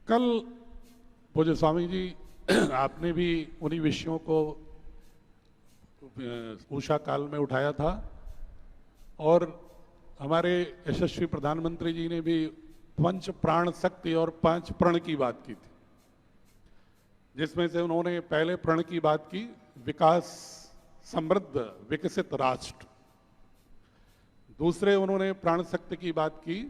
कल पूज्य स्वामी जी आपने भी उन्हीं विषयों को उषा काल में उठाया था और हमारे यशस्वी प्रधानमंत्री जी ने भी पंच प्राण शक्ति और 5 प्रण की बात की थी, जिसमें से उन्होंने पहले प्रण की बात की विकास, समृद्ध, विकसित राष्ट्र। दूसरे उन्होंने प्राण शक्ति की बात की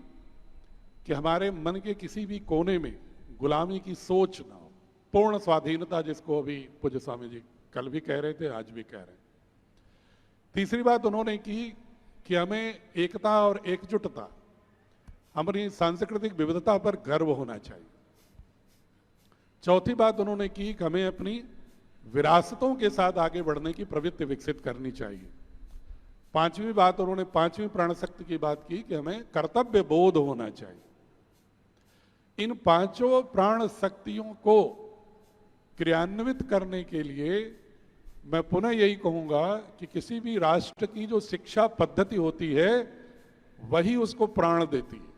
कि हमारे मन के किसी भी कोने में गुलामी की सोच ना हो, पूर्ण स्वाधीनता, जिसको अभी पूज्य स्वामी जी कल भी कह रहे थे, आज भी कह रहे हैं। तीसरी बात उन्होंने की कि हमें एकता और एकजुटता, हमारी सांस्कृतिक विविधता पर गर्व होना चाहिए। चौथी बात उन्होंने की कि हमें अपनी विरासतों के साथ आगे बढ़ने की प्रवृत्ति विकसित करनी चाहिए। पांचवी बात उन्होंने पांचवी प्राण शक्ति की बात की कि हमें कर्तव्य बोध होना चाहिए। इन पांचों प्राण शक्तियों को क्रियान्वित करने के लिए मैं पुनः यही कहूंगा कि किसी भी राष्ट्र की जो शिक्षा पद्धति होती है वही उसको प्राण देती है,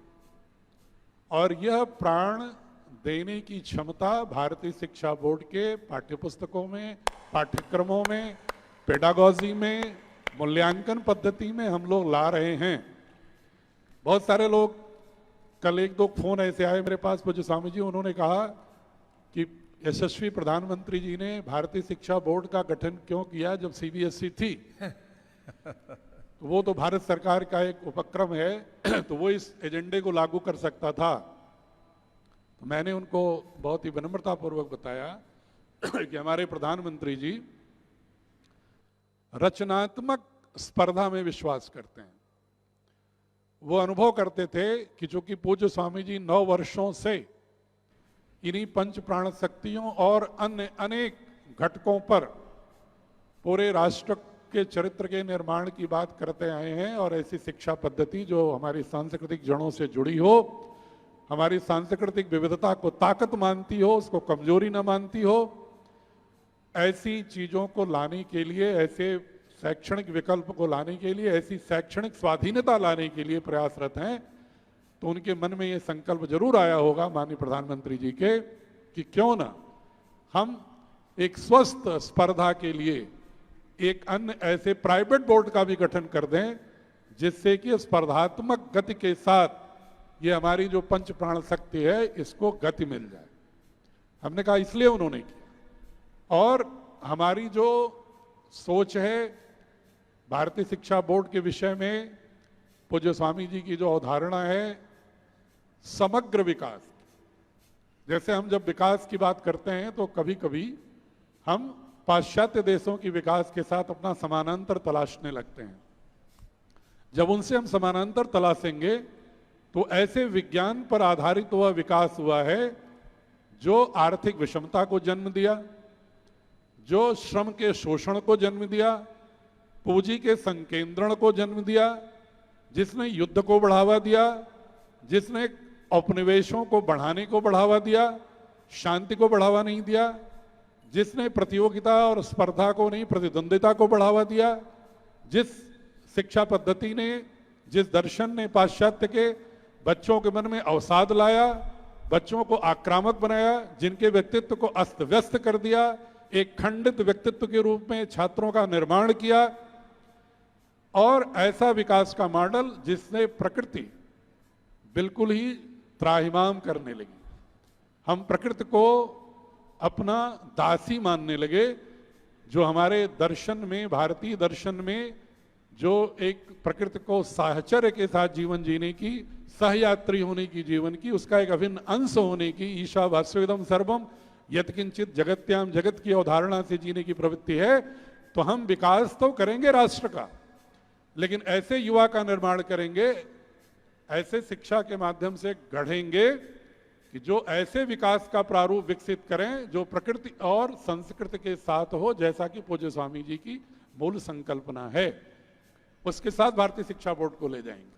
और यह प्राण देने की क्षमता भारतीय शिक्षा बोर्ड के पाठ्यपुस्तकों में, पाठ्यक्रमों में, पेडागॉजी में, मूल्यांकन पद्धति में हम लोग ला रहे हैं। बहुत सारे लोग, कल 1-2 फोन ऐसे आए मेरे पास पूज्य स्वामी जी, उन्होंने कहा कि यशस्वी प्रधानमंत्री जी ने भारतीय शिक्षा बोर्ड का गठन क्यों किया जब सीबीएसई थी। तो वो तो भारत सरकार का एक उपक्रम है, तो वो इस एजेंडे को लागू कर सकता था। तो मैंने उनको बहुत ही विनम्रतापूर्वक बताया कि हमारे प्रधानमंत्री जी रचनात्मक स्पर्धा में विश्वास करते हैं। वो अनुभव करते थे कि चूंकि पूज्य स्वामी जी 9 वर्षों से इन्हीं पंच प्राण शक्तियों और अन्य अनेक घटकों पर पूरे राष्ट्र के चरित्र के निर्माण की बात करते आए हैं, और ऐसी शिक्षा पद्धति जो हमारी सांस्कृतिक जड़ों से जुड़ी हो, हमारी सांस्कृतिक विविधता को ताकत मानती हो, उसको कमजोरी न मानती हो, ऐसी चीजों को लाने के लिए, ऐसे शैक्षणिक विकल्प को लाने के लिए, ऐसी शैक्षणिक स्वाधीनता लाने के लिए प्रयासरत हैं। तो उनके मन में ये संकल्प जरूर आया होगा माननीय प्रधानमंत्री जी के कि क्यों ना हम एक स्वस्थ स्पर्धा के लिए एक अन्य ऐसे प्राइवेट बोर्ड का भी गठन कर दें, जिससे कि स्पर्धात्मक गति के साथ ये हमारी जो पंच प्राण शक्ति है इसको गति मिल जाए। हमने कहा इसलिए उन्होंने किया। और हमारी जो सोच है भारतीय शिक्षा बोर्ड के विषय में, पूज्य स्वामी जी की जो अवधारणा है समग्र विकास, जैसे हम जब विकास की बात करते हैं तो कभी कभी हम पाश्चात्य देशों की विकास के साथ अपना समानांतर तलाशने लगते हैं। जब उनसे हम समानांतर तलाशेंगे तो ऐसे विज्ञान पर आधारित हुआ विकास हुआ है जो आर्थिक विषमता को जन्म दिया, जो श्रम के शोषण को जन्म दिया, पूंजी के संकेंद्रण को जन्म दिया, जिसने युद्ध को बढ़ावा दिया, जिसने औपनिवेशों को बढ़ाने को बढ़ावा दिया, शांति को बढ़ावा नहीं दिया, जिसने प्रतियोगिता और स्पर्धा को नहीं, प्रतिद्वंदिता को बढ़ावा दिया, जिस शिक्षा पद्धति ने, जिस दर्शन ने पाश्चात्य के बच्चों के मन में अवसाद लाया, बच्चों को आक्रामक बनाया, जिनके व्यक्तित्व को अस्त व्यस्त कर दिया, एक खंडित व्यक्तित्व के रूप में छात्रों का निर्माण किया, और ऐसा विकास का मॉडल जिसने प्रकृति बिल्कुल ही त्राहिमाम करने लगी। हम प्रकृति को अपना दासी मानने लगे, जो हमारे दर्शन में, भारतीय दर्शन में जो एक प्रकृति को साहचर्य के साथ जीवन जीने की, सहयात्री होने की, जीवन की, उसका एक अभिन्न अंश होने की, ईशा वास्यविदम सर्वम यत्किंचित जगत्याम जगत की अवधारणा से जीने की प्रवृत्ति है। तो हम विकास तो करेंगे राष्ट्र का, लेकिन ऐसे युवा का निर्माण करेंगे, ऐसे शिक्षा के माध्यम से गढ़ेंगे कि जो ऐसे विकास का प्रारूप विकसित करें जो प्रकृति और संस्कृति के साथ हो, जैसा कि पूज्य स्वामी जी की मूल संकल्पना है। उसके साथ भारतीय शिक्षा बोर्ड को ले जाएंगे।